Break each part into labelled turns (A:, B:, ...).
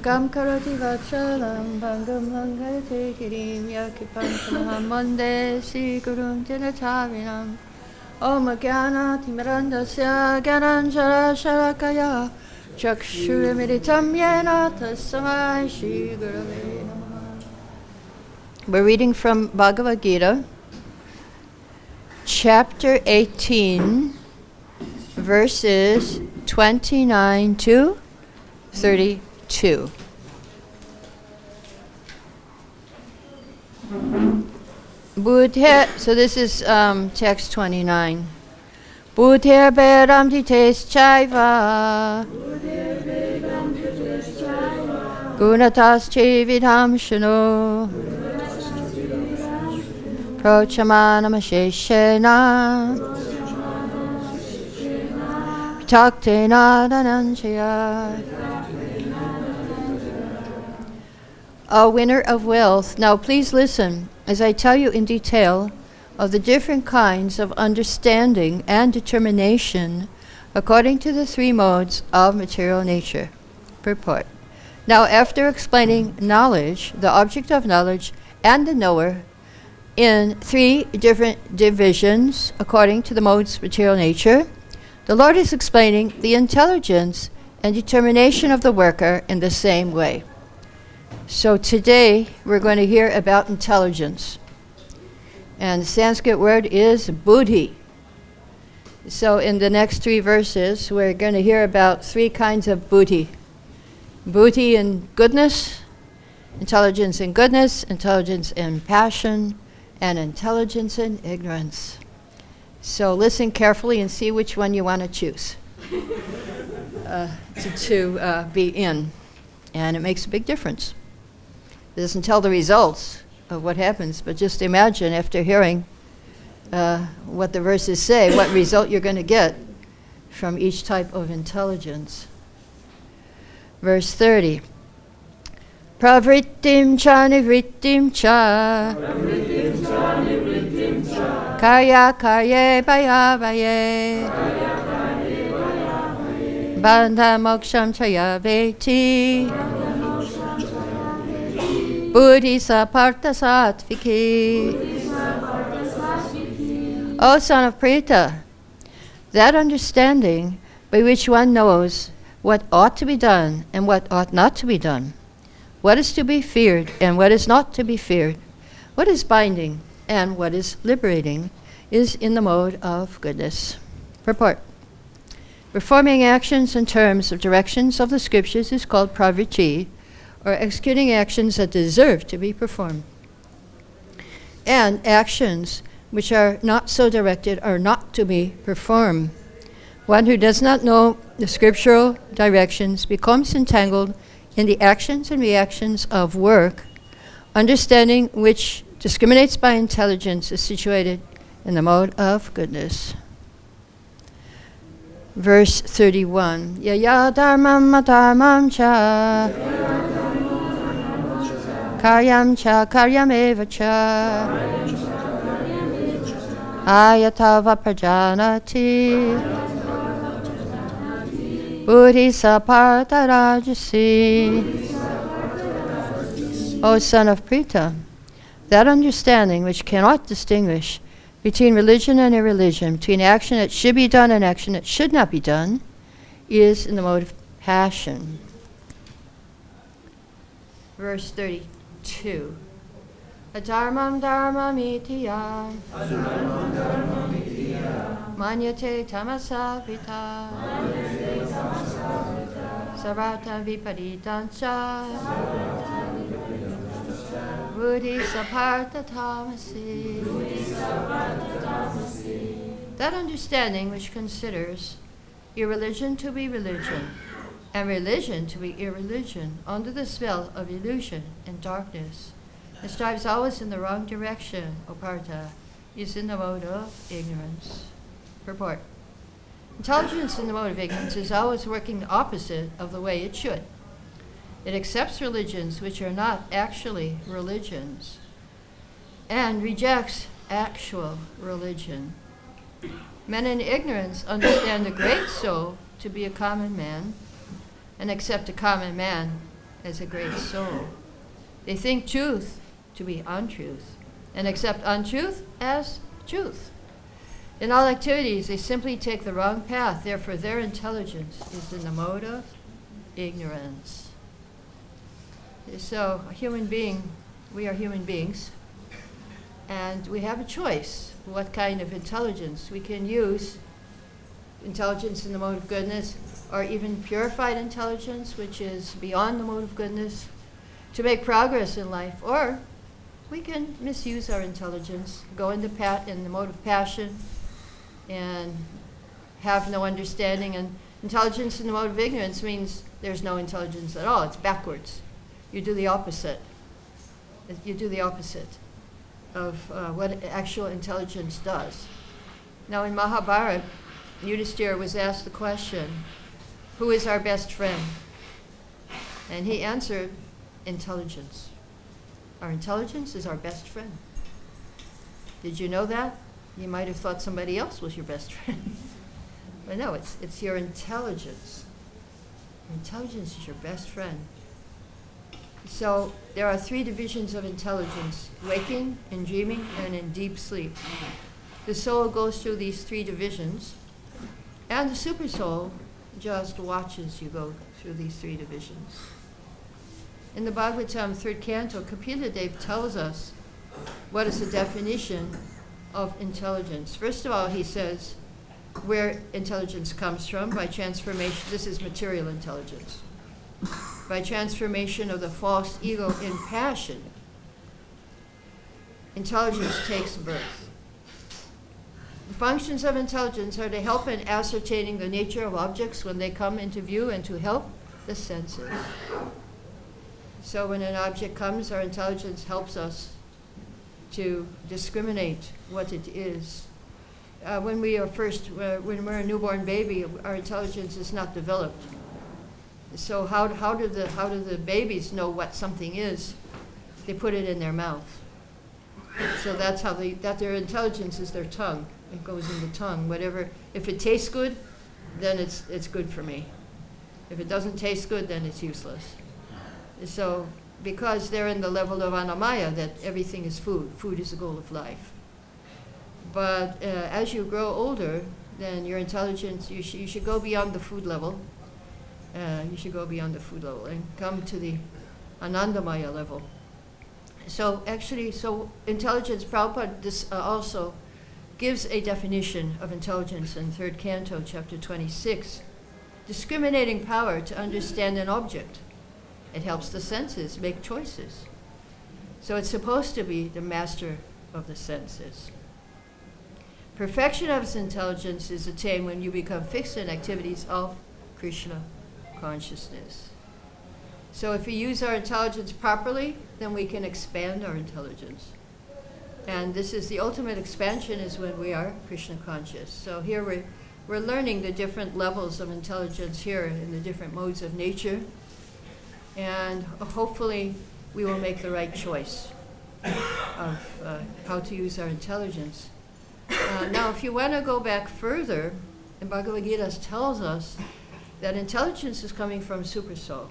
A: Mukam karoti vachalam bhangam langate kirim yakipam mande si gurum dinatavinam Om Jnana Timirandasya Gyananjara Sharakaya Chakshurumiritam Yena Tasmai Shri Gurave Namaha. We're reading from Bhagavad-Gita, chapter 18, verses 29 to 32. So this is text 29. Buddhir bedam dites chaiva gunatas chevidam shano prochamanam asheshena vitaktena dananchaya. A winner of wealth. Now please listen as I tell you in detail of the different kinds of understanding and determination according to the three modes of material nature. Purport. Now, after explaining knowledge, the object of knowledge, and the knower in three different divisions according to the modes of material nature, the Lord is explaining the intelligence and determination of the worker in the same way. So today we're going to hear about intelligence. And the Sanskrit word is buddhi. So in the next three verses, we're going to hear about three kinds of buddhi. Buddhi in goodness, intelligence in goodness, intelligence in passion, and intelligence in ignorance. So listen carefully and see which one you want to choose to be in. And it makes a big difference. It doesn't tell the results of what happens, but just imagine after hearing what the verses say, what result you're going to get from each type of intelligence. Verse 30. Pravrittim cha nivrittim cha karya karye baya baye bandha moksham chaya veti Buddhi sapartha sattviki. O son of Pritha, that understanding by which one knows what ought to be done and what ought not to be done, what is to be feared and what is not to be feared, what is binding and what is liberating, is in the mode of goodness. Purport. Performing actions in terms of directions of the scriptures is called pravritti, or executing actions that deserve to be performed. And actions which are not so directed are not to be performed. One who does not know the scriptural directions becomes entangled in the actions and reactions of work. Understanding which discriminates by intelligence is situated in the mode of goodness. Verse 31. Yaya dharmam adharmam cha karyam cha karyam eva cha ayatava prajanati buddhi sapartha rajasi. O son of Pritha, that understanding which cannot distinguish between religion and irreligion, between action that should be done and action that should not be done, is in the mode of passion. Verse 32. Adharmam dharmam itiya manyate tamasa vita sarvata viparitancha buddhi sapartha tamasi. That understanding which considers irreligion to be religion and religion to be irreligion under the spell of illusion and darkness, and strives always in the wrong direction, O Partha, is in the mode of ignorance. Purport. Intelligence in the mode of ignorance is always working the opposite of the way it should. It accepts religions which are not actually religions and rejects actual religion. Men in ignorance understand the great soul to be a common man and accept a common man as a great soul. They think truth to be untruth and accept untruth as truth. In all activities, they simply take the wrong path. Therefore, their intelligence is in the mode of ignorance. So, a human being, we are human beings, and we have a choice what kind of intelligence we can use. Intelligence in the mode of goodness, or even purified intelligence, which is beyond the mode of goodness, to make progress in life. Or we can misuse our intelligence, go in the mode of passion, and have no understanding. And intelligence in the mode of ignorance means there's no intelligence at all. It's backwards. You do the opposite. You do the opposite of what actual intelligence does. Now in Mahabharata, Yudhishthira was asked the question, who is our best friend? And he answered, intelligence. Our intelligence is our best friend. Did you know that? You might have thought somebody else was your best friend. But no, it's your intelligence. Intelligence is your best friend. So there are 3 divisions of intelligence: waking, in dreaming, and in deep sleep. The soul goes through these 3 divisions, and the super soul just watches you go through these 3 divisions. In the Bhagavatam 3rd canto, Kapila Dev tells us what is the definition of intelligence. First of all, he says where intelligence comes from by transformation. This is material intelligence. By transformation of the false ego in passion, intelligence takes birth. The functions of intelligence are to help in ascertaining the nature of objects when they come into view and to help the senses. So when an object comes, our intelligence helps us to discriminate what it is. When we're a newborn baby, our intelligence is not developed. So how do the babies know what something is? They put it in their mouth. So that's how their intelligence is their tongue. It goes in the tongue. Whatever, if it tastes good, then it's good for me. If it doesn't taste good, then it's useless. So because they're in the level of Annamaya, that everything is food. Food is the goal of life. But as you grow older, then your intelligence, you should go beyond the food level. You should go beyond the food level and come to the Anandamaya level. So intelligence, Prabhupada also gives a definition of intelligence in 3rd canto, chapter 26. Discriminating power to understand an object. It helps the senses make choices. So it's supposed to be the master of the senses. Perfection of its intelligence is attained when you become fixed in activities of Krishna consciousness. So if we use our intelligence properly, then we can expand our intelligence. And this is the ultimate expansion, is when we are Krishna conscious. So here we're learning the different levels of intelligence here in the different modes of nature. And hopefully we will make the right choice of how to use our intelligence. Now, if you want to go back further, the Bhagavad-Gita tells us that intelligence is coming from Super Soul.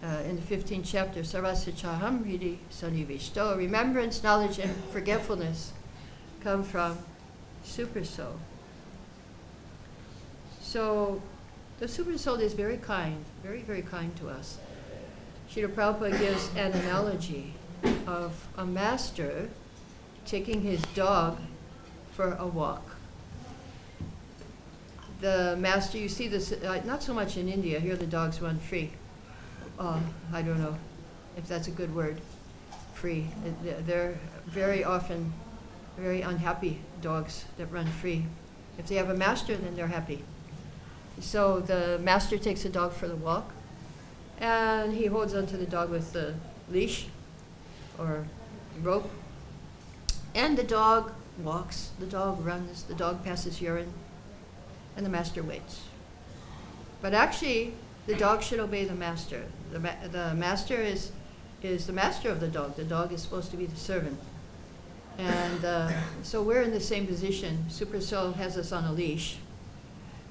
A: In the 15th chapter, Sarvasya Chaham Hridi Sanivishto, remembrance, knowledge, and forgetfulness come from Super Soul. So the Super Soul is very kind, very, very kind to us. Srila Prabhupada gives an analogy of a master taking his dog for a walk. The master, you see this, not so much in India, here the dogs run free. I don't know if that's a good word, free. They're very often very unhappy dogs that run free. If they have a master, then they're happy. So the master takes the dog for the walk, and he holds onto the dog with the leash or rope, and the dog walks, the dog runs, the dog passes urine, and the master waits. But actually, the dog should obey the master. The master is the master of the dog. The dog is supposed to be the servant. And so we're in the same position. Super Soul has us on a leash.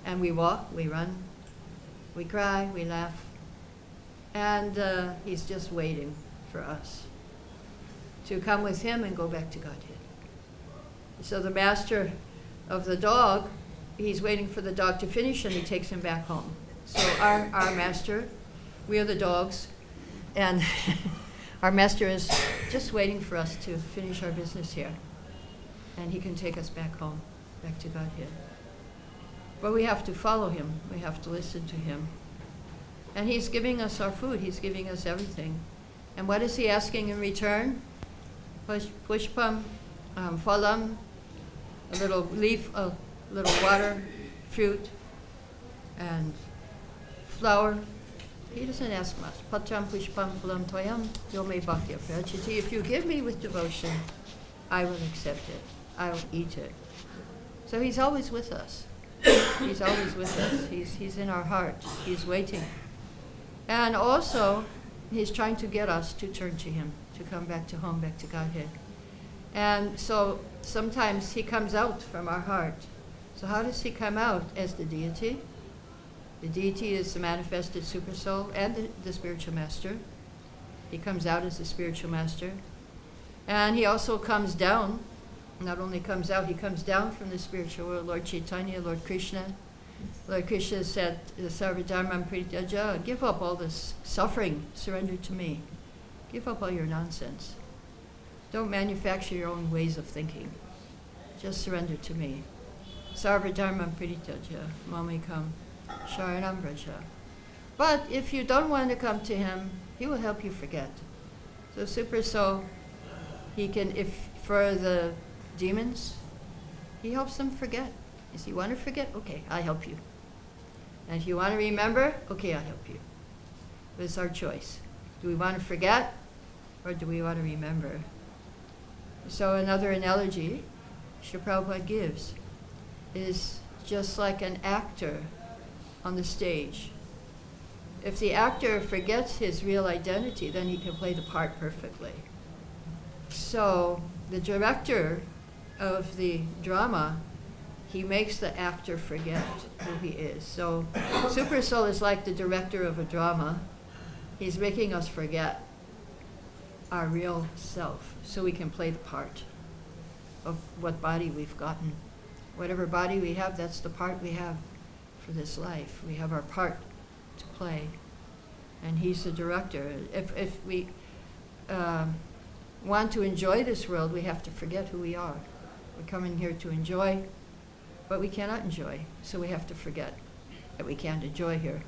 A: And we walk, we run, we cry, we laugh. And he's just waiting for us to come with him and go back to Godhead. So the master of the dog, he's waiting for the dog to finish and he takes him back home. So our master, we are the dogs, and our master is just waiting for us to finish our business here. And he can take us back home, back to Godhead. But we have to follow him. We have to listen to him. And he's giving us our food. He's giving us everything. And what is he asking in return? Pushpam, phalam, a little leaf, a little water, fruit, and flower. He doesn't ask much. Patram pushpam phalam toyam yome bhakti prachiti. If you give me with devotion, I will accept it. I will eat it. So he's always with us. He's always with us. He's in our heart. He's waiting. And also, he's trying to get us to turn to him, to come back to home, back to Godhead. And so sometimes he comes out from our heart. So how does he come out? As the deity. The deity is the manifested supersoul and the spiritual master. He comes out as the spiritual master. And he also comes down. Not only comes out, he comes down from the spiritual world. Lord Chaitanya, Lord Krishna. Lord Krishna said, Sarvadharmam Prityaja, give up all this suffering, surrender to me. Give up all your nonsense. Don't manufacture your own ways of thinking. Just surrender to me. Sarvadharmam Prityaja, mamikam sharanam vraja. But if you don't want to come to him, he will help you forget. So Super Soul, he can, if for the demons, he helps them forget. If you want to forget, okay, I'll help you. And if you want to remember, okay, I'll help you. But it's our choice. Do we want to forget or do we want to remember? So another analogy Srila Prabhupada gives is just like an actor on the stage. If the actor forgets his real identity, then he can play the part perfectly. So the director of the drama, he makes the actor forget who he is. So Super Soul is like the director of a drama. He's making us forget our real self so we can play the part of what body we've gotten. Whatever body we have, that's the part we have for this life. We have our part to play. And he's the director. If we want to enjoy this world, we have to forget who we are. We're coming here to enjoy, but we cannot enjoy, so we have to forget that we can't enjoy here,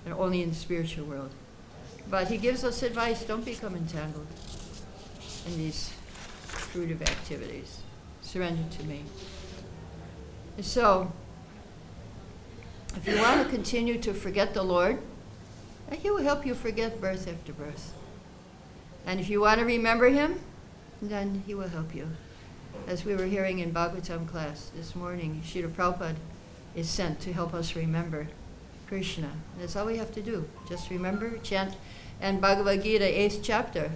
A: and only in the spiritual world. But he gives us advice, don't become entangled in these fruitive activities. Surrender to me. And so, if you want to continue to forget the Lord, he will help you forget birth after birth. And if you want to remember him, then he will help you. As we were hearing in Bhagavatam class this morning, Srila Prabhupada is sent to help us remember Krishna. That's all we have to do. Just remember, chant. And Bhagavad-Gita, 8th chapter,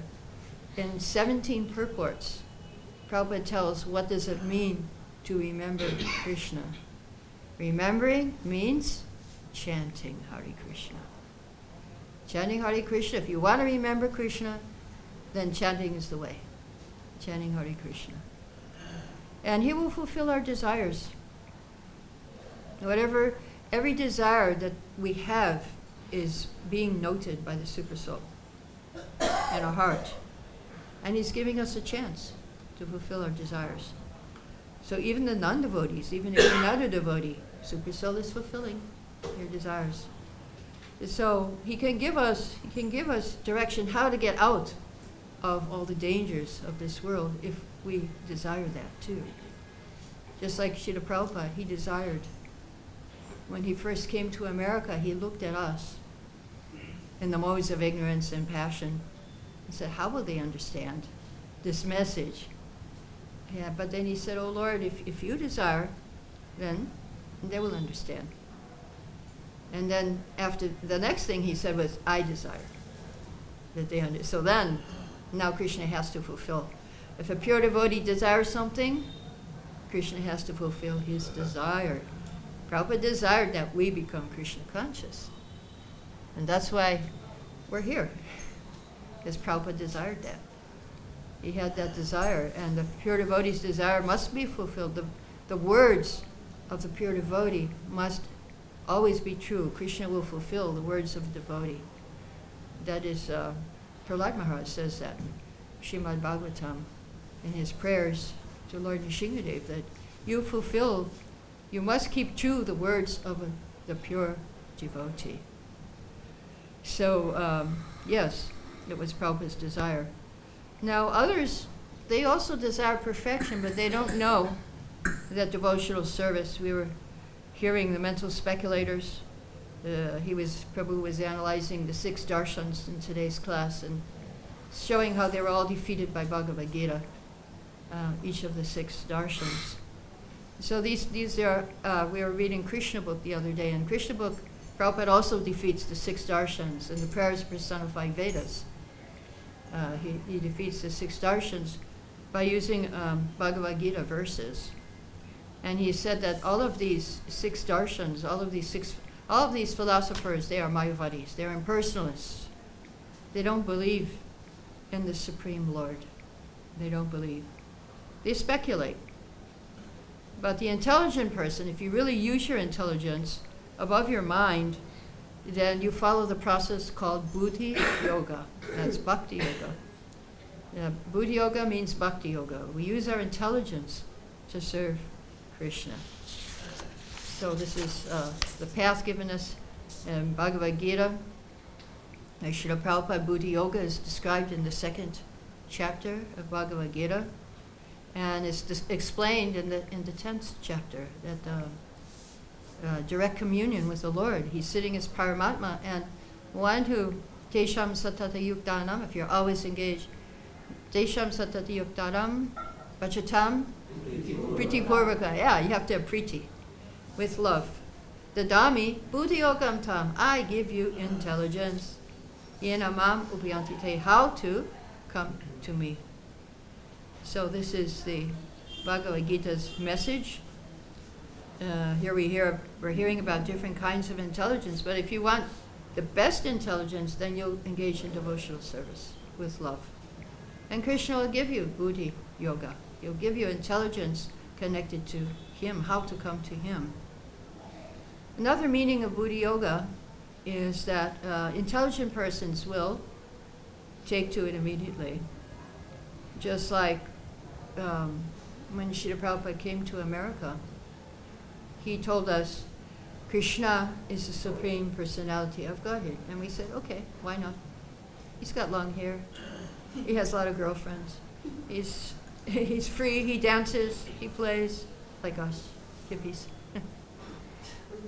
A: in 17 purports, Prabhupada tells what does it mean to remember Krishna. Remembering means chanting Hare Krishna. Chanting Hare Krishna. If you want to remember Krishna, then chanting is the way. Chanting Hare Krishna. And he will fulfill our desires. Whatever, every desire that we have is being noted by the Super Soul in our heart. And he's giving us a chance to fulfill our desires. So even the non-devotees, even if you're not a devotee, Super Soul is fulfilling your desires. So he can give us direction how to get out of all the dangers of this world if we desire that too. Just like Srila Prabhupada, he desired. When he first came to America, he looked at us in the modes of ignorance and passion and said, how will they understand this message? Yeah, but then he said, oh Lord, if you desire, then they will understand. And then after, the next thing he said was, I desire that they understand. So then, now Krishna has to fulfill. If a pure devotee desires something, Krishna has to fulfill his desire. Prabhupada desired that we become Krishna conscious. And that's why we're here. Because Prabhupada desired that. He had that desire, and the pure devotee's desire must be fulfilled. The words of the pure devotee must always be true. Krishna will fulfill the words of the devotee. That is, Prahlad Maharaj says that in Srimad Bhagavatam, in his prayers to Lord Nrsimhadev, that you must keep true the words of the pure devotee. So, yes, it was Prabhupada's desire. Now, others, they also desire perfection, but they don't know that devotional service. We were hearing the mental speculators. Prabhu was analyzing the 6 darshans in today's class and showing how they were all defeated by Bhagavad-Gita, each of the 6 darshans. So these are, we were reading Krishna book the other day, and Krishna book, Prabhupada also defeats the 6 darshans, and the prayers personified Vedas. He defeats the 6 darshans by using Bhagavad-Gita verses. And he said that all of these 6 darshans, all of these philosophers, they are Mayavadis, they're impersonalists. They don't believe in the Supreme Lord. They don't believe. They speculate. But the intelligent person, if you really use your intelligence above your mind, then you follow the process called bhakti-yoga. That's bhakti-yoga. Bhakti-yoga means bhakti-yoga. We use our intelligence to serve Krishna. So this is the path given us in Bhagavad-Gita. Srila Prabhupada Bhakti-yoga is described in the 2nd chapter of Bhagavad-Gita, and it's explained in the 10th chapter that direct communion with the Lord. He's sitting as Paramatma, and one who Tesham Satata Yuktanam, if you're always engaged, Tesham Satata Yuktanam, Vachatam, Priti Purvaka. Yeah, you have to have priti, with love. Dadami, Buddhi Yogam Tam, I give you intelligence. Yenamam Upayantite, how to come to me. So this is the Bhagavad Gita's message. Here we're hearing about different kinds of intelligence, but if you want the best intelligence, then you'll engage in devotional service with love. And Krishna will give you Buddhi Yoga. He'll give you intelligence connected to Him, how to come to Him. Another meaning of Buddhi Yoga is that intelligent persons will take to it immediately. Just like when Srila Prabhupada came to America, he told us Krishna is the Supreme Personality of Godhead. And we said, okay, why not? He's got long hair. He has a lot of girlfriends. He's free, he dances, he plays like us, hippies.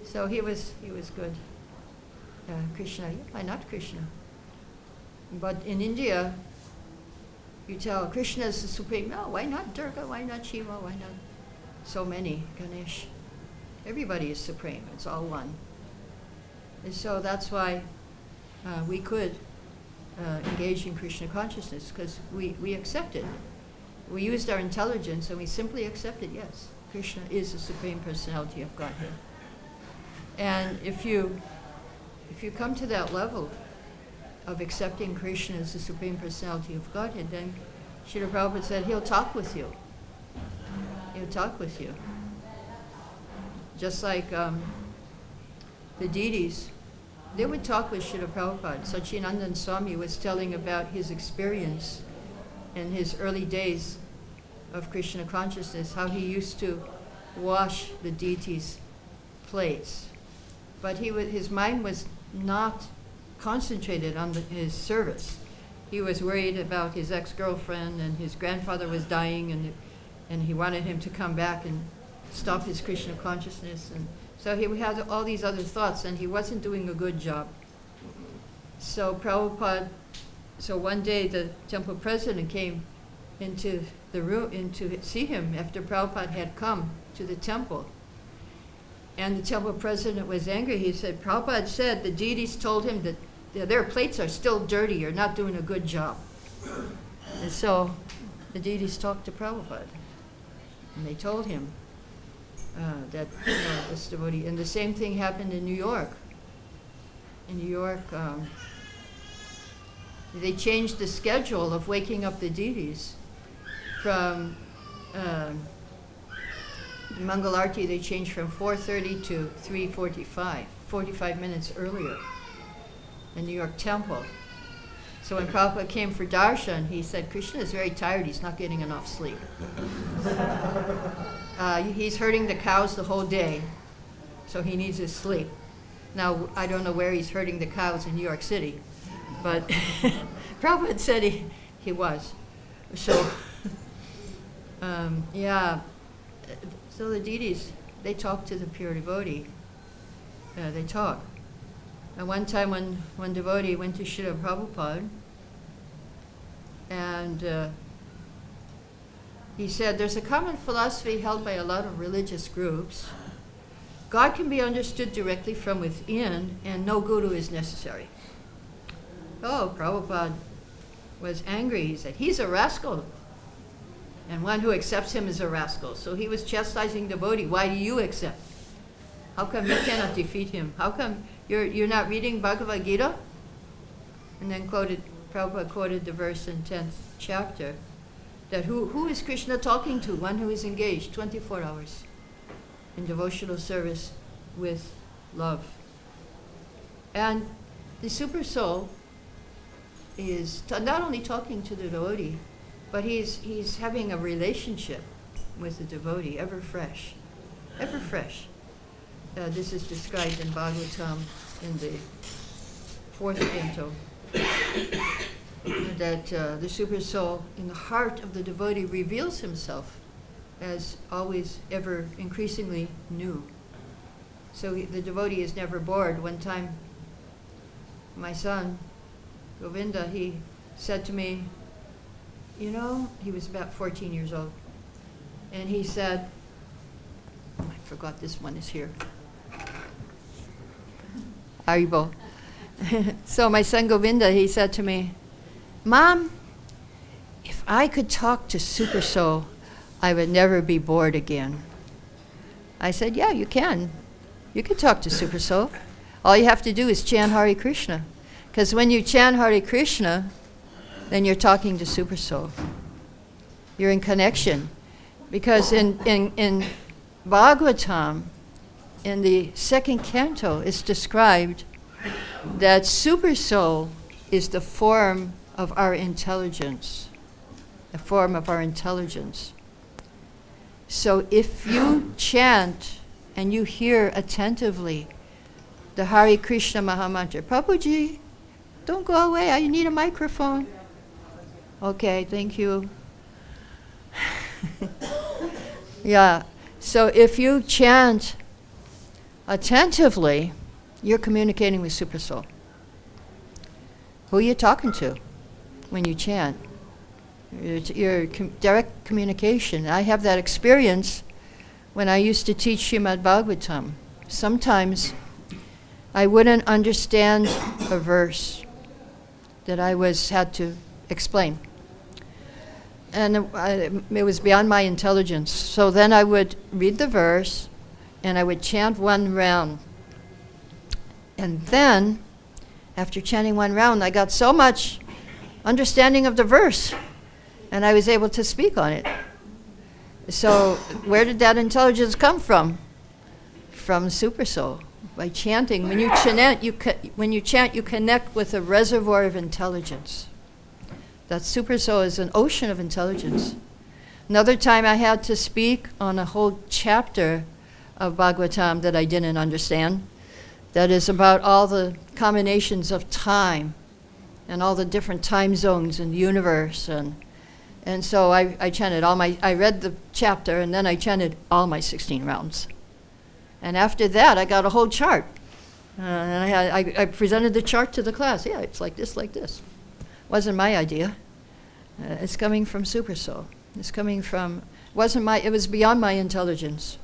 A: So he was good. Krishna, why not Krishna? But in India, you tell Krishna is the Supreme. No, why not Durga? Why not Shiva? Why not so many? Ganesh. Everybody is supreme. It's all one. And so that's why we could engage in Krishna consciousness, because we accept it. We used our intelligence and we simply accepted, yes, Krishna is the Supreme Personality of Godhead. And if you come to that level of accepting Krishna as the Supreme Personality of Godhead, then Srila Prabhupada said he'll talk with you. He'll talk with you. Just like the deities, they would talk with Srila Prabhupada. Satchidananda Swami was telling about his experience in his early days of Krishna consciousness, how he used to wash the deities' plates. But his mind was not concentrated on his service. He was worried about his ex-girlfriend, and his grandfather was dying, and he wanted him to come back and stop his Krishna consciousness. And so he had all these other thoughts, and he wasn't doing a good job. So one day the temple president came into the room to see him after Prabhupada had come to the temple. And the temple president was angry. He said, Prabhupada said the deities told him that their plates are still dirty, you're not doing a good job. And so the deities talked to Prabhupada, and they told him that this devotee, and the same thing happened in New York. In New York, they changed the schedule of waking up the deities from the Mangal Arati. They changed from 4:30 to 3:45, 45 minutes earlier in New York Temple. So when Prabhupada came for darshan, he said, Krishna is very tired, he's not getting enough sleep. He's herding the cows the whole day, so he needs his sleep. Now, I don't know where he's herding the cows in New York City, but Prabhupada said he was. So, so the deities, they talk to the pure devotee. They talk. And one time when one devotee went to Srila Prabhupada, and he said, there's a common philosophy held by a lot of religious groups. God can be understood directly from within, and no guru is necessary. Oh, Prabhupada was angry. He said, he's a rascal, and one who accepts him is a rascal. So he was chastising the devotee. Why do you accept? How come you cannot defeat him? How come you're not reading Bhagavad-Gita? And then Prabhupada quoted the verse in 10th chapter, that who is Krishna talking to? One who is engaged 24 hours in devotional service with love. And the Super Soul is not only talking to the devotee, but he's having a relationship with the devotee, ever fresh, ever fresh. This is described in Bhagavatam in the 4th canto, that the Super Soul in the heart of the devotee reveals himself as always ever increasingly new. So the devotee is never bored. One time, my son, Govinda, he said to me, he was about 14 years old, and he said, I forgot this one is here. Haribo. So my son Govinda, he said to me, Mom, if I could talk to Super Soul, I would never be bored again. I said, yeah, you can. You can talk to Super Soul. All you have to do is chant Hare Krishna. Because when you chant Hare Krishna, then you're talking to Super Soul. You're in connection. Because in Bhagavatam, in the 2nd canto, it's described that Super Soul is the form of our intelligence. The form of our intelligence. So if you chant and you hear attentively the Hare Krishna Mahamantra, Prabhuji, don't go away, I need a microphone. Okay, thank you. Yeah, so if you chant attentively, you're communicating with Super Soul. Who are you talking to when you chant? Your direct communication. I have that experience when I used to teach Srimad Bhagavatam. Sometimes I wouldn't understand a verse that I had to explain. And it was beyond my intelligence. So then I would read the verse and I would chant one round. And then, after chanting one round, I got so much understanding of the verse, and I was able to speak on it. So where did that intelligence come from? From Super Soul. By chanting. When you chant, you connect with a reservoir of intelligence. That Super Soul is an ocean of intelligence. Another time I had to speak on a whole chapter of Bhagavatam that I didn't understand. That is about all the combinations of time and all the different time zones in the universe. And so I chanted I read the chapter and then I chanted all my 16 rounds. And after that, I got a whole chart. And I presented the chart to the class. Yeah, it's like this. Wasn't my idea. It's coming from Super Soul. It's coming from, it was beyond my intelligence.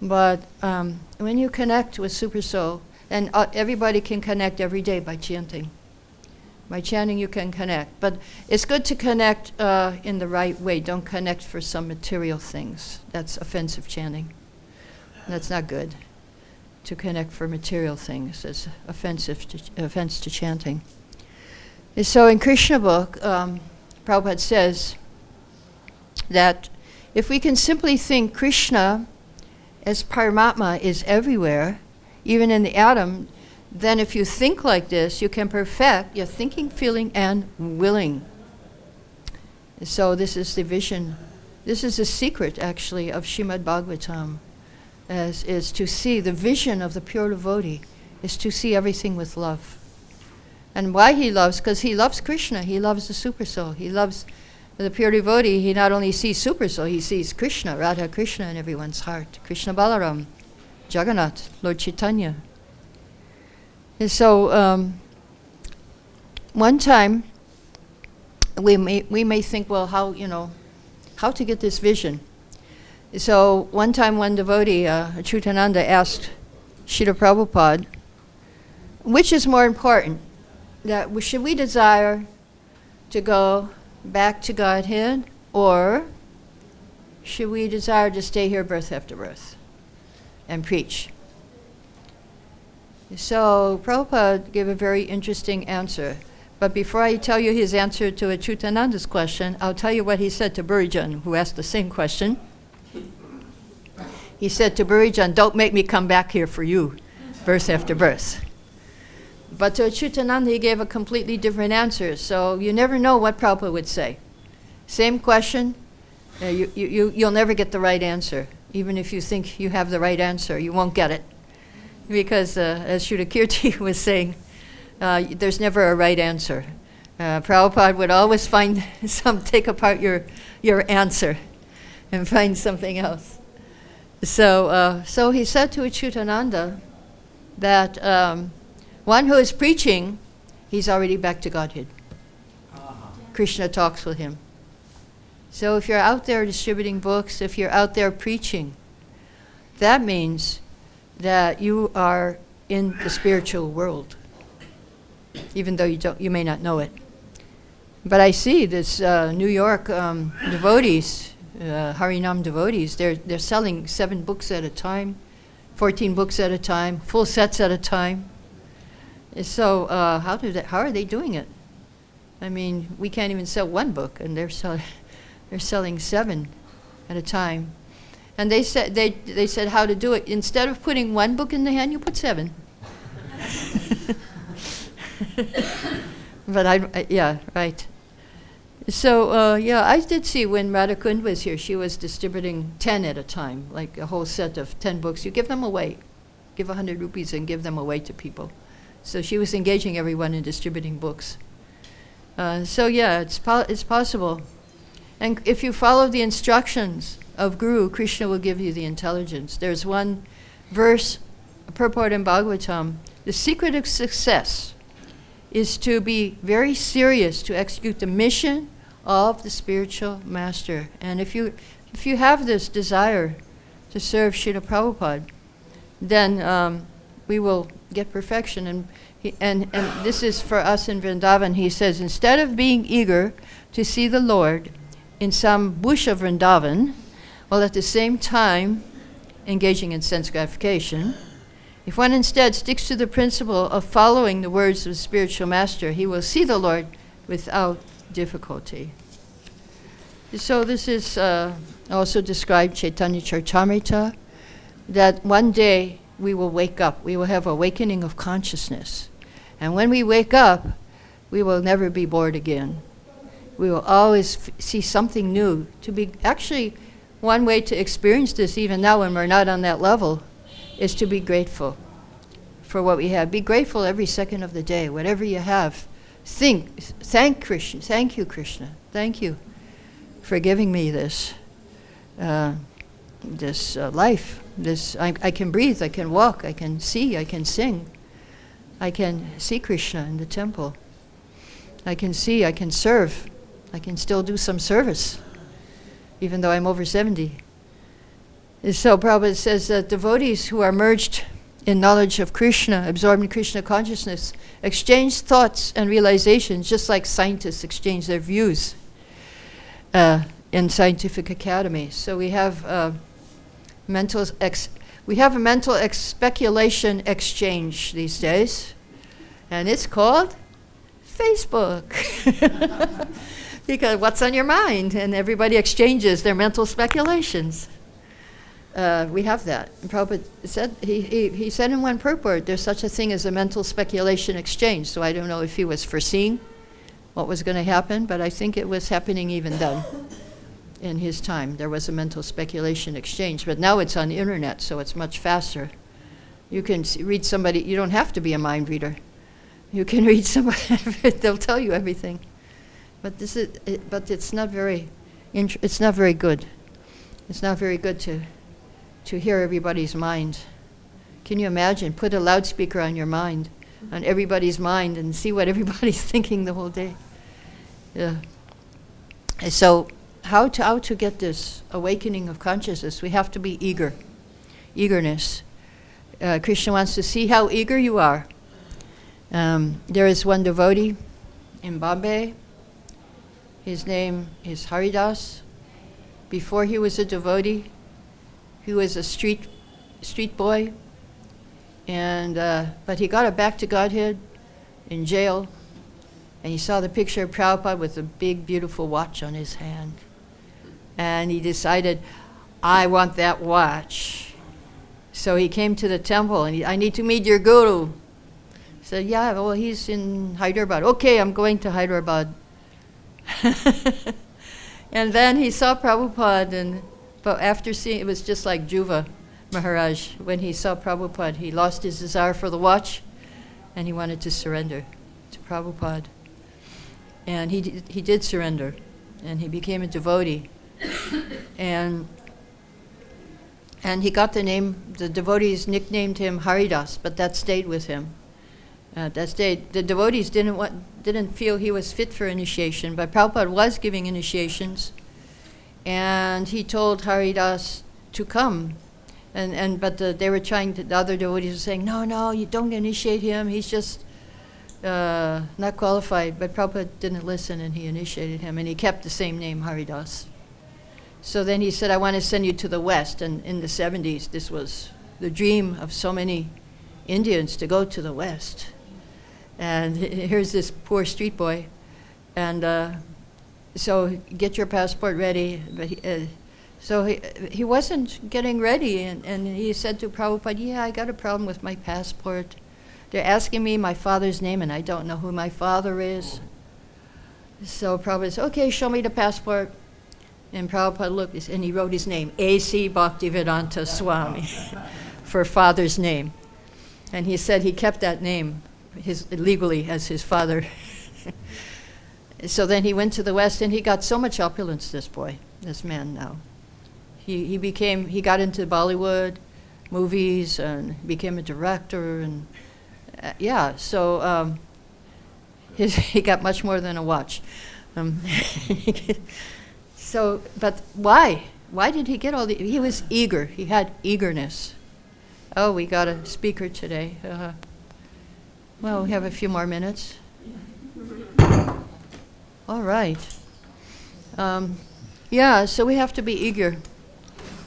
A: But when you connect with Super Soul, and everybody can connect every day by chanting. By chanting you can connect. But it's good to connect in the right way. Don't connect for some material things. That's offensive chanting. That's not good. To connect for material things is offense to chanting. So in Krishna book, Prabhupada says that if we can simply think Krishna as Paramatma is everywhere, even in the atom, then if you think like this, you can perfect your thinking, feeling, and willing. So this is the vision. This is the secret, actually, of Srimad Bhagavatam, is to see the vision of the pure devotee, is to see everything with love. And why he loves? Because he loves Krishna. He loves the super soul. He loves the pure devotee. He not only sees super soul, he sees Krishna, Radha Krishna in everyone's heart. Krishna Balaram, Jagannath, Lord Chaitanya. And so one time we may think, well, how to get this vision? So one time one devotee, Achyutananda, asked Srila Prabhupada, which is more important? That should we desire to go back to Godhead, or should we desire to stay here birth after birth and preach? So Prabhupada gave a very interesting answer. But before I tell you his answer to Achyutananda's question, I'll tell you what he said to Burijan, who asked the same question. He said to Burijan, don't make me come back here for you, birth after birth. But to Achyutananda, he gave a completely different answer. So you never know what Prabhupada would say. Same question, you'll never get the right answer. Even if you think you have the right answer, you won't get it. Because as Shuddhakirti was saying, there's never a right answer. Prabhupada would always take apart your answer and find something else. So he said to Achyutananda that one who is preaching, he's already back to Godhead. Krishna talks with him. So if you're out there distributing books, if you're out there preaching, that means that you are in the spiritual world, even though you may not know it. But I see this New York devotees, Harinam devotees, they're selling 7 books at a time, 14 books at a time, full sets at a time. So how are they doing it? I mean, we can't even sell 1 book, and they're selling 7 at a time. And they said how to do it. Instead of putting 1 book in the hand, you put 7. But yeah, right. So I did see when Radha Kund was here, she was distributing 10 at a time, like a whole set of 10 books. You give them away, give 100 rupees and give them away to people. So she was engaging everyone in distributing books. So yeah, it's possible. And if you follow the instructions of Guru, Krishna will give you the intelligence. There's one verse, purport in Bhagavatam, the secret of success is to be very serious to execute the mission of the spiritual master. And if you have this desire to serve Srila Prabhupada, then we will get perfection. And this is for us in Vrindavan. He says, instead of being eager to see the Lord in some bush of Vrindavan, while at the same time engaging in sense gratification, if one instead sticks to the principle of following the words of the spiritual master, he will see the Lord without difficulty. So this is also described Chaitanya Charitamrita, that one day we will wake up, we will have awakening of consciousness. And when we wake up, we will never be bored again. We will always see something new. Actually, one way to experience this even now when we're not on that level is to be grateful for what we have. Be grateful every second of the day, whatever you have. Thank Krishna. Thank you, Krishna. Thank you for giving me this life. I can breathe, I can walk, I can see, I can sing. I can see Krishna in the temple. I can see, I can serve. I can still do some service, even though I'm over 70. And so Prabhupada says that devotees who are merged in knowledge of Krishna, absorbed in Krishna consciousness, exchange thoughts and realizations just like scientists exchange their views in scientific academies. So we have a mental speculation exchange these days, and it's called Facebook. Because what's on your mind? And everybody exchanges their mental speculations. We have that. And Prabhupada said, he said in one purport, there's such a thing as a mental speculation exchange. So I don't know if he was foreseeing what was going to happen, but I think it was happening even then. In his time, there was a mental speculation exchange. But now it's on the internet, so it's much faster. You can read somebody, you don't have to be a mind reader. You can read somebody, they'll tell you everything. But it's not very, it's not very good. It's not very good to hear everybody's mind. Can you imagine? Put a loudspeaker on your mind, on everybody's mind, and see what everybody's thinking the whole day. Yeah. So how to get this awakening of consciousness? We have to be eager. Eagerness. Krishna wants to see how eager you are. There is one devotee in Bombay. His name is Haridas. Before he was a devotee, he was a street boy, and but he got back to Godhead in jail, and he saw the picture of Prabhupada with a big, beautiful watch on his hand, and he decided, I want that watch. So he came to the temple, and I need to meet your guru. He said, yeah, well, he's in Hyderabad. Okay, I'm going to Hyderabad. And then he saw Prabhupada, but after seeing, it was just like Dhruva Maharaj. When he saw Prabhupada, he lost his desire for the watch, and he wanted to surrender to Prabhupada. And he did surrender, and he became a devotee. And he got the name, the devotees nicknamed him Haridas, but that stayed with him. The devotees didn't feel he was fit for initiation, but Prabhupada was giving initiations, and he told Haridas to come, but they were trying to. The other devotees were saying, no, you don't initiate him. He's just not qualified. But Prabhupada didn't listen, and he initiated him, and he kept the same name, Haridas. So then he said, I want to send you to the West, and in the 70s, this was the dream of so many Indians to go to the West. And here's this poor street boy, and so get your passport ready. But so he wasn't getting ready, and he said to Prabhupada, yeah, I got a problem with my passport. They're asking me my father's name, and I don't know who my father is. So Prabhupada said, okay, show me the passport. And Prabhupada looked, and he wrote his name, A.C. Bhaktivedanta Swami, for father's name. And he said he kept that name legally as his father. So then he went to the West, and he got so much opulence, this man now. He got into Bollywood movies and became a director, and so he got much more than a watch. So, but why? Why did he get all the? He was eager. He had eagerness. Oh, we got a speaker today. Well, we have a few more minutes. All right. So we have to be eager.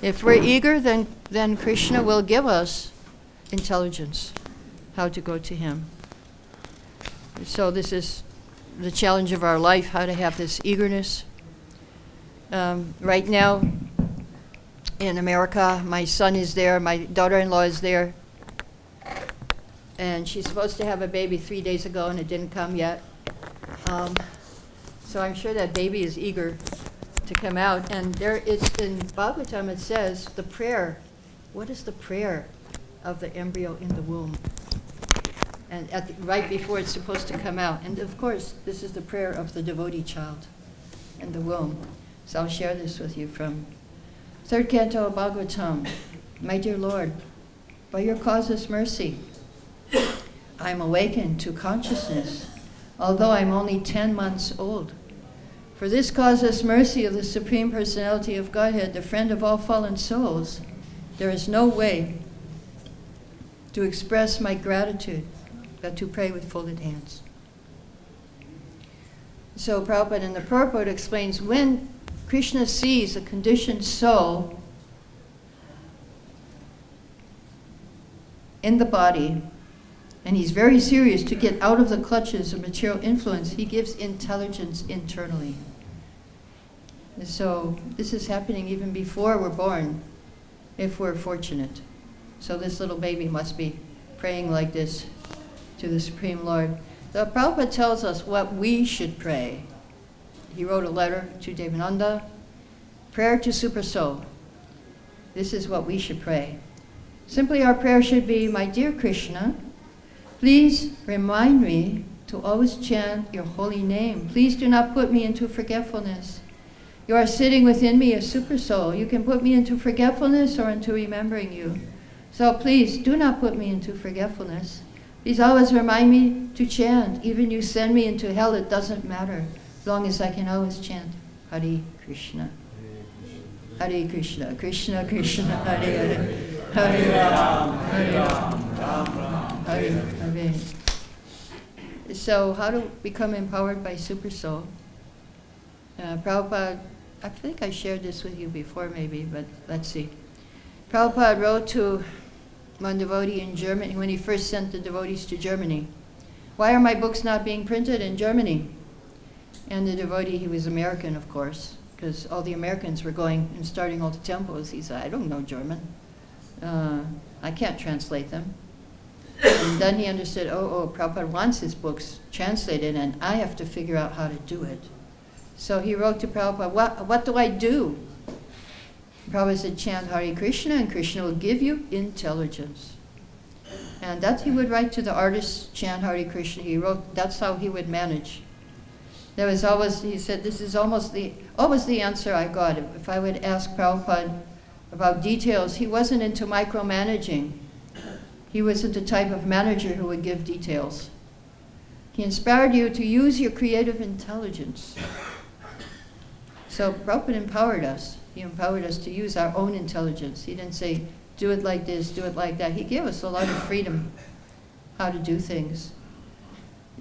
A: If we're eager, then Krishna will give us intelligence, how to go to him. So this is the challenge of our life, how to have this eagerness. Right now, in America, my son is there, my daughter-in-law is there, and she's supposed to have a baby 3 days ago, and it didn't come yet. So I'm sure that baby is eager to come out. And there is, in Bhagavatam, it says the prayer. What is the prayer of the embryo in the womb? And right before it's supposed to come out. And of course, this is the prayer of the devotee child in the womb. So I'll share this with you from third canto of Bhagavatam. My dear Lord, by your causeless mercy, I am awakened to consciousness, although I'm only 10 months old. For this causeless mercy of the Supreme Personality of Godhead, the friend of all fallen souls, there is no way to express my gratitude but to pray with folded hands. So Prabhupada in the purport explains, when Krishna sees a conditioned soul in the body, and he's very serious to get out of the clutches of material influence. He gives intelligence internally. And so this is happening even before we're born, if we're fortunate. So this little baby must be praying like this to the Supreme Lord. The Prabhupada tells us what we should pray. He wrote a letter to Devananda, prayer to Super Soul. This is what we should pray. Simply our prayer should be, my dear Krishna, please remind me to always chant your holy name. Please do not put me into forgetfulness. You are sitting within me, a super soul. You can put me into forgetfulness or into remembering you. So please do not put me into forgetfulness. Please always remind me to chant. Even you send me into hell, it doesn't matter, as long as I can always chant Hare Krishna. Hare Krishna, Krishna Krishna, Hare Hare, Hare Ram, Hare Ram, Ram Ram, Hare Hare. So how to become empowered by Super Soul? Prabhupada, I think I shared this with you before maybe, but let's see. Prabhupada wrote to one devotee in Germany when he first sent the devotees to Germany. Why are my books not being printed in Germany? And the devotee, he was American, of course, because all the Americans were going and starting all the temples. He said, I don't know German. I can't translate them. And then he understood, Prabhupada wants his books translated, and I have to figure out how to do it. So he wrote to Prabhupada, what do I do? Prabhupada said, chant Hare Krishna, and Krishna will give you intelligence. And that he would write to the artists, chant Hare Krishna. He wrote, that's how he would manage. There was always, he said, this is always the answer I got. If I would ask Prabhupada about details, he wasn't into micromanaging. He wasn't the type of manager who would give details. He inspired you to use your creative intelligence. So Prabhupada empowered us. He empowered us to use our own intelligence. He didn't say, do it like this, do it like that. He gave us a lot of freedom how to do things.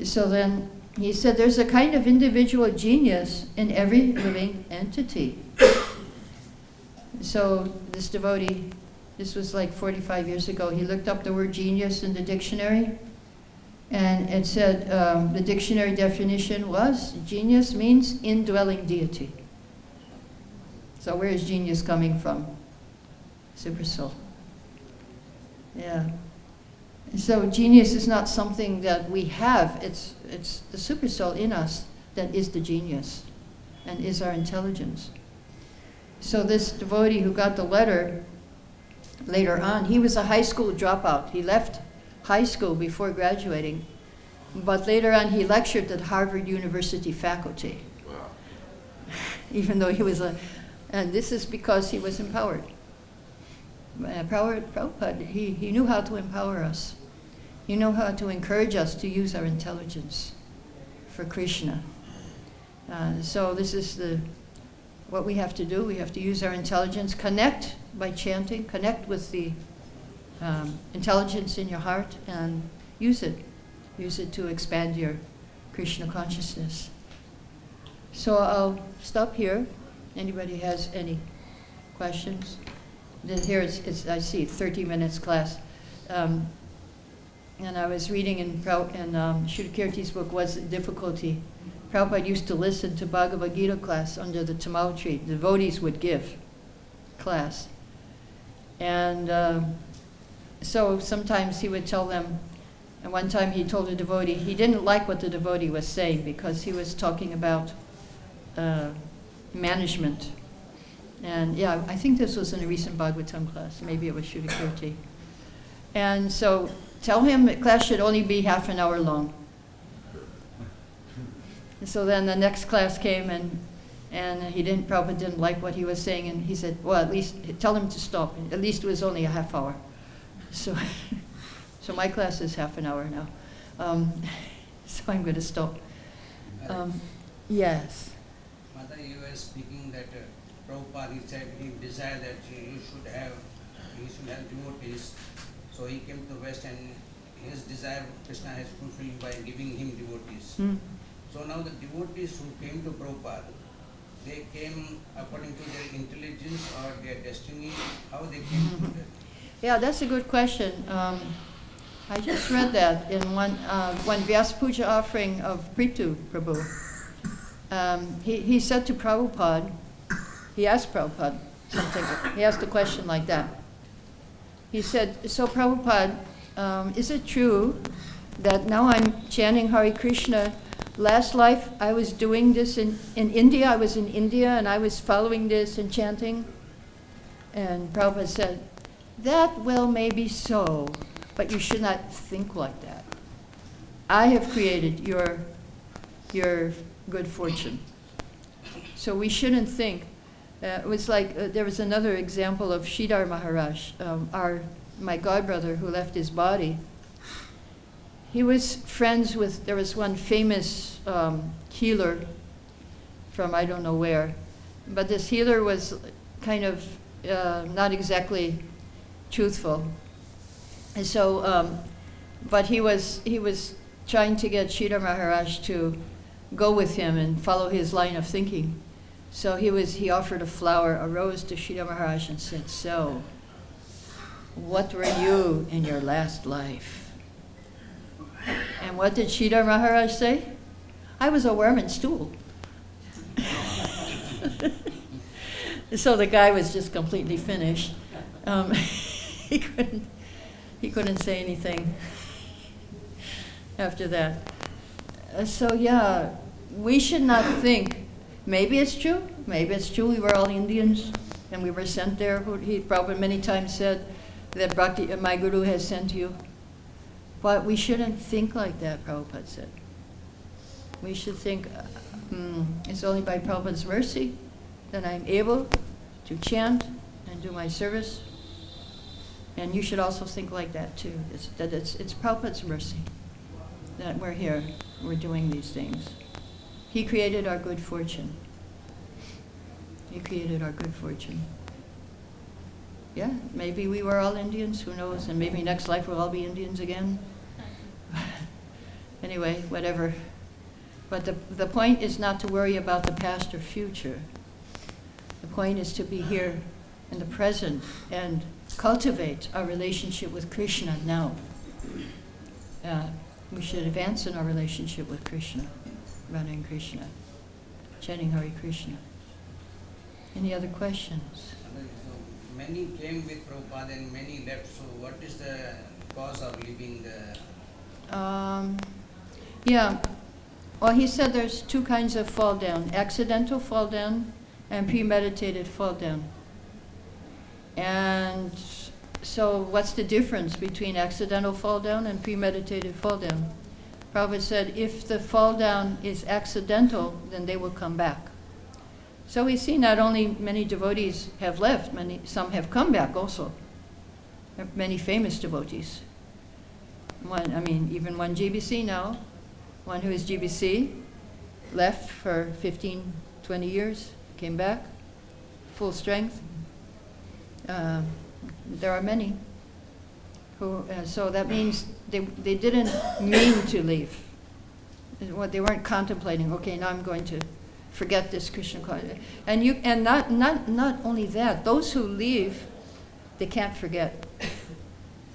A: So then he said there's a kind of individual genius in every living entity. So this devotee, this was like 45 years ago, he looked up the word genius in the dictionary, and it said the dictionary definition was genius means indwelling deity. So where is genius coming from? Super soul. Yeah. And so genius is not something that we have. It's the super soul in us that is the genius and is our intelligence. So this devotee who got the letter later on, he was a high school dropout. He left high school before graduating, but later on he lectured at Harvard University faculty. Wow. Even though he was and this is because he was empowered. Prabhupada, he knew how to empower us. He knew how to encourage us to use our intelligence for Krishna. So this is what we have to do. We have to use our intelligence, connect by chanting, connect with the intelligence in your heart, and use it. Use it to expand your Krishna consciousness. So I'll stop here. Anybody has any questions? Then here it's I see 30 minutes class. And I was reading in Shuddhakirti's book, What's the Difficulty? Prabhupada used to listen to Bhagavad-Gita class under the Tamal tree. The devotees would give class. And so sometimes he would tell them, and one time he told a devotee, he didn't like what the devotee was saying because he was talking about management. And yeah, I think this was in a recent Bhagavatam class. Maybe it was Shuddhakirti. And so tell him the class should only be half an hour long. And so then the next class came, and Prabhupada didn't like what he was saying, and he said, well, at least tell him to stop. At least it was only a half hour. So so my class is half an hour now. So I'm going to stop. Yes.
B: Mother, you were speaking that Prabhupada, he said he desired that he should have devotees. So he came to the West, and his desire Krishna has fulfilled by giving him devotees. So now the devotees who came to Prabhupada, they came according to their intelligence or their destiny. How they came to that?
A: Yeah, that's a good question. I just read that in one Vyasa Puja offering of Prithu Prabhu. He said to Prabhupada, he asked Prabhupada something, he asked a question like that. He said, so Prabhupada, is it true that now I'm chanting Hare Krishna? Last life I was doing this in India, I was in India and I was following this and chanting. And Prabhupada said, that well may be so, but you should not think like that. I have created your good fortune. So we shouldn't think. It was like, there was another example of Sridhar Maharaj, my godbrother who left his body. He was friends with, there was one famous healer from I don't know where, but this healer was kind of not exactly truthful. And so, but he was trying to get Sridhar Maharaj to go with him and follow his line of thinking. So he offered a rose to Sridhar Maharaj and said, so, what were you in your last life? And what did Sridhar Maharaj say? I was a worm in stool. So the guy was just completely finished. He couldn't say anything after that. So yeah, we should not think, maybe it's true we were all Indians and we were sent there. He probably many times said that my guru has sent you. But we shouldn't think like that, Prabhupada said. We should think, it's only by Prabhupada's mercy that I'm able to chant and do my service. And you should also think like that too, it's Prabhupada's mercy that we're here, we're doing these things. He created our good fortune. He created our good fortune. Yeah, maybe we were all Indians, who knows, and maybe next life we'll all be Indians again. Anyway, whatever. But the point is not to worry about the past or future. The point is to be here in the present and cultivate our relationship with Krishna now. We should advance in our relationship with Krishna, Radha and Krishna, chanting Hare Krishna. Any other questions?
B: Many came with Prabhupada and many left, so what is the cause of leaving the...
A: Yeah, well he said there's two kinds of fall down, accidental fall down and premeditated fall down. And so what's the difference between accidental fall down and premeditated fall down? Prabhupada said if the fall down is accidental, then they will come back. So we see not only many devotees have left, some have come back also. There are many famous devotees. Even one GBC now, one who is GBC, left for 15, 20 years, came back, full strength. There are many who, so that means they didn't mean to leave. They weren't contemplating, okay, now I'm going to forget this Krishna consciousness. And not only that, those who leave, they can't forget.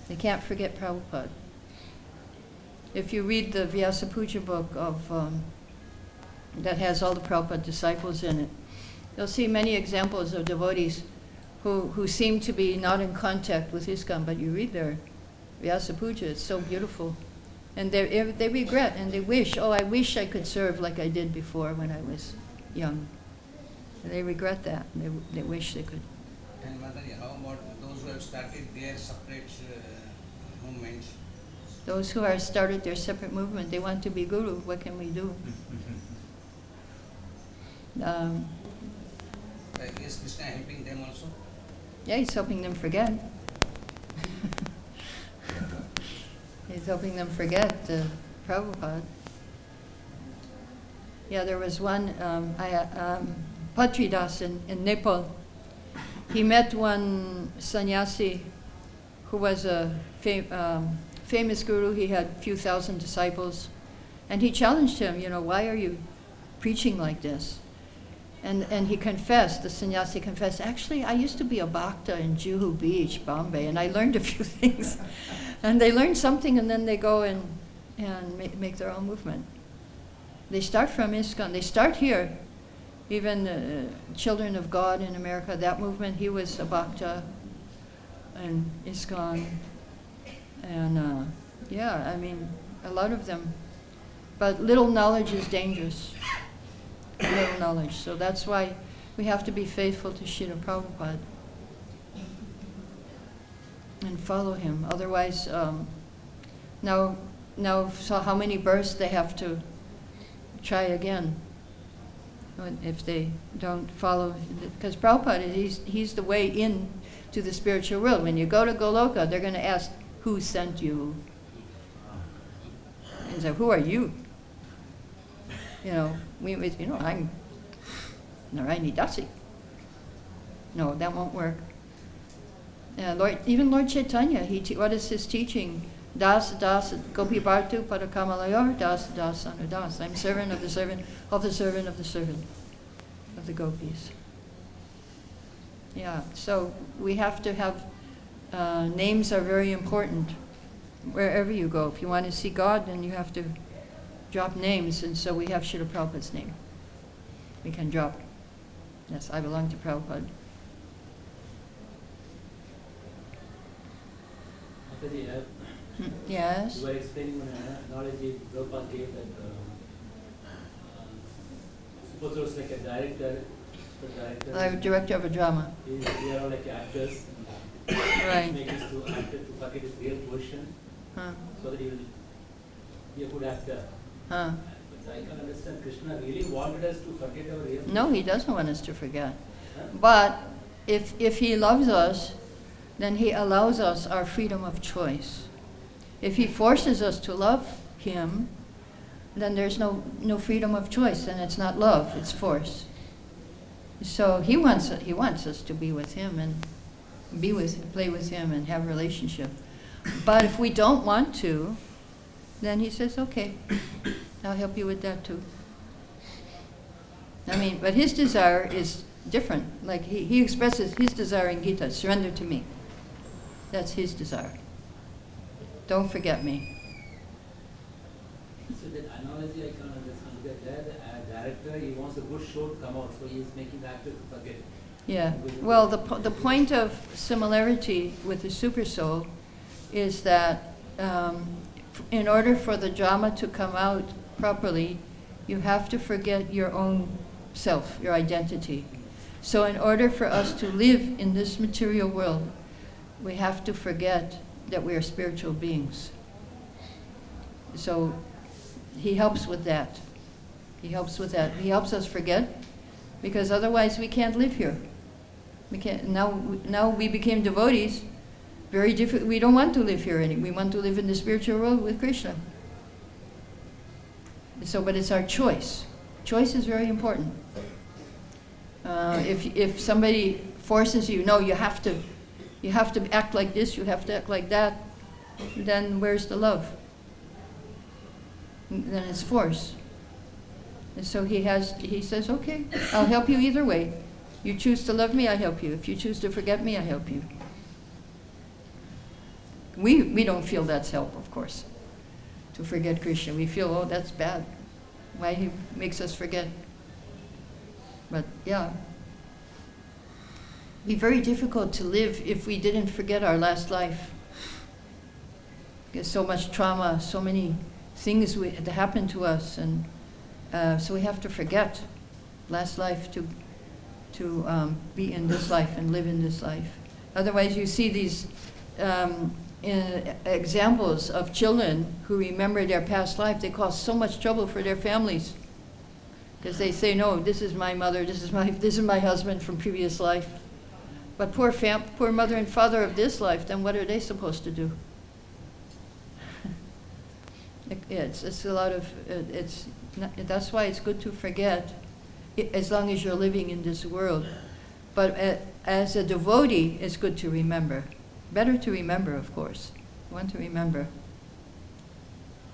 A: They can't forget Prabhupada. If you read the Vyasa Puja book that has all the Prabhupada disciples in it, you'll see many examples of devotees who seem to be not in contact with ISKCON, but you read their Vyasa Puja, it's so beautiful. And they regret and they wish, I wish I could serve like I did before when I was young. And they regret that, and they wish they could.
B: And Mataji, how about those who have started their separate movements?
A: Those who have started their separate movement, they want to be guru, what can we do?
B: Is Krishna helping them also?
A: Yeah, he's helping them forget. He's helping them forget Prabhupada. Yeah, there was one, Patridas in Nepal. He met one sannyasi who was a famous guru. He had a few thousand disciples. And he challenged him, why are you preaching like this? And he confessed, the sannyasi confessed, actually, I used to be a bhakta in Juhu Beach, Bombay, and I learned a few things. And they learn something, and then they go and make their own movement. They start from ISKCON. They start here. Even Children of God in America, that movement, he was a bhakta and ISKCON. And yeah, I mean, a lot of them. But little knowledge is dangerous. Little knowledge. So that's why we have to be faithful to Srila Prabhupada and follow him. Otherwise, now, so how many births they have to try again if they don't follow? Because Prabhupada, he's the way in to the spiritual world. When you go to Goloka, they're going to ask, who sent you? And so, who are you? I'm Narayani Dasi. No, that won't work. Even Lord Chaitanya, what is his teaching? Das, Gopi Bhartu, Padakamalayar, Das, Anudas. I'm servant of the servant of the servant of the servant of the gopis. Yeah, so we have to have, names are very important wherever you go. If you want to see God, then you have to drop names, and so we have Srila Prabhupada's name. We can drop. Yes, I belong to Prabhupada. Yes?
C: You were explaining one analogy Prabhupada gave that suppose there was like a director.
A: Like a director of a drama.
C: They are all like actors.
A: Right.
C: Make us to actor to forget his real position, so that he will be a good actor. But I can understand Krishna really wanted us to forget our real position.
A: No, he doesn't want us to forget. But if he loves us, then he allows us our freedom of choice. If he forces us to love him, then there's no freedom of choice, and it's not love, it's force. So he wants us to be with him and play with him and have a relationship. But if we don't want to, then he says, okay, I'll help you with that too. I mean, but his desire is different. Like he expresses his desire in Gita, surrender to me. That's his desire. Don't forget me.
C: So that analogy I can't understand. Because there the director, he wants a good show to come out, so he is making the actor to forget.
A: Yeah. Well, the point of similarity with the super soul is that in order for the drama to come out properly, you have to forget your own self, your identity. So in order for us to live in this material world, we have to forget that we are spiritual beings. So he helps with that. He helps with that. He helps us forget, because otherwise we can't live here. We can't. Now we became devotees. Very different. We don't want to live here anymore. We want to live in the spiritual world with Krishna. So, but it's our choice. Choice is very important. If somebody forces you, no, you have to act like this, you have to act like that, then where's the love? Then it's force. And so he says, okay, I'll help you either way. You choose to love me, I help you. If you choose to forget me, I help you. We don't feel that's help, of course, to forget Krishna. We feel, oh, that's bad. Why he makes us forget. But yeah, it'd be very difficult to live if we didn't forget our last life. There's so much trauma, so many things that happened to us, and so we have to forget last life to be in this life and live in this life. Otherwise, you see these examples of children who remember their past life. They cause so much trouble for their families because they say, "No, this is my mother. This is my husband from previous life." But poor mother and father of this life. Then what are they supposed to do? It's a lot of it's. That's why it's good to forget, as long as you're living in this world. But as a devotee, it's good to remember. Better to remember, of course. You want to remember.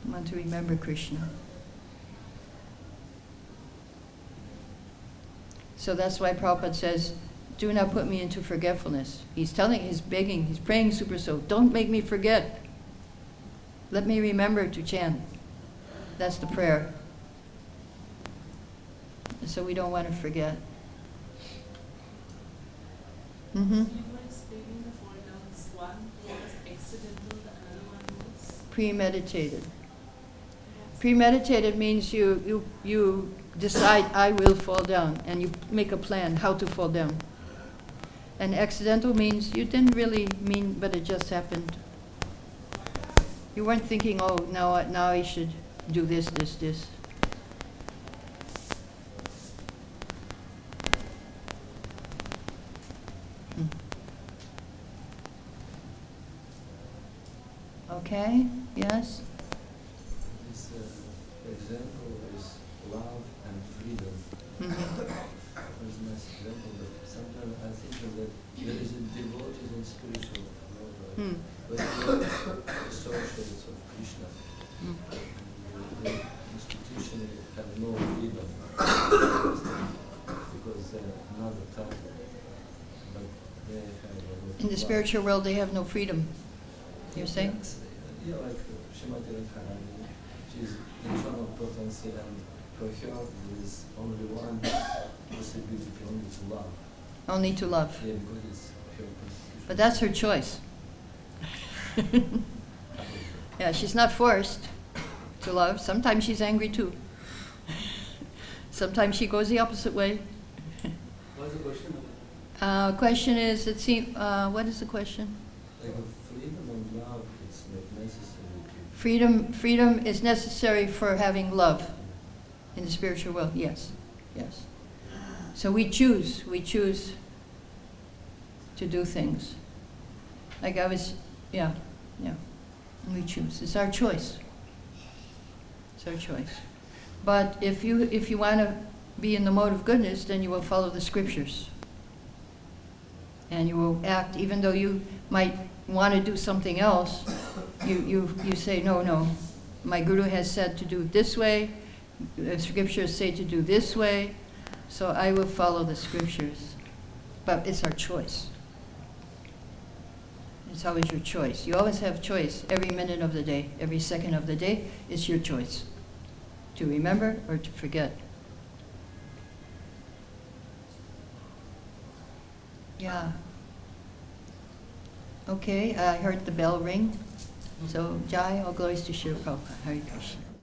A: You want to remember Krishna. So that's why Prabhupada says, do not put me into forgetfulness. He's begging, he's praying Super Soul, don't make me forget. Let me remember to chant. That's the prayer. And so we don't want to forget.
D: You were explaining the fall downs. One was accidental, the other one was
A: Premeditated. Premeditated means you decide, I will fall down, and you make a plan how to fall down. And accidental means you didn't really mean, but it just happened. You weren't thinking, oh, now I should do this. Okay, yes?
E: This example is love and freedom. It's a nice example, but sometimes I think that there is a devotees and spiritual love, but they are associates of Krishna. The institution have no freedom because they are not attached, but they have a lot
A: In the
E: of
A: spiritual world, they have no freedom. You're saying?
E: Yeah, like Srimati Radharani, she's internal potency, and for her there is only one possibility, only to love.
A: Only to love.
E: Yeah, because it's her constitution.
A: But that's her choice. Yeah, she's not forced to love. Sometimes she's angry too. Sometimes she goes the opposite way.
C: What's the question?
A: Question is, what is the question?
E: Like freedom and love, it's not necessary to...
A: Freedom is necessary for having love in the spiritual world. Yes. So we choose to do things. Like yeah. We choose. It's our choice. But if you want to be in the mode of goodness, then you will follow the scriptures. And you will act, even though you might want to do something else, you say, no, my guru has said to do it this way, the scriptures say to do this way, so I will follow the scriptures. But it's our choice. It's always your choice. You always have choice. Every minute of the day, every second of the day, it's your choice. To remember or to forget. Yeah. Okay, I heard the bell ring. So, Jai, all glories to Shri Prabhupada. Hare Krishna.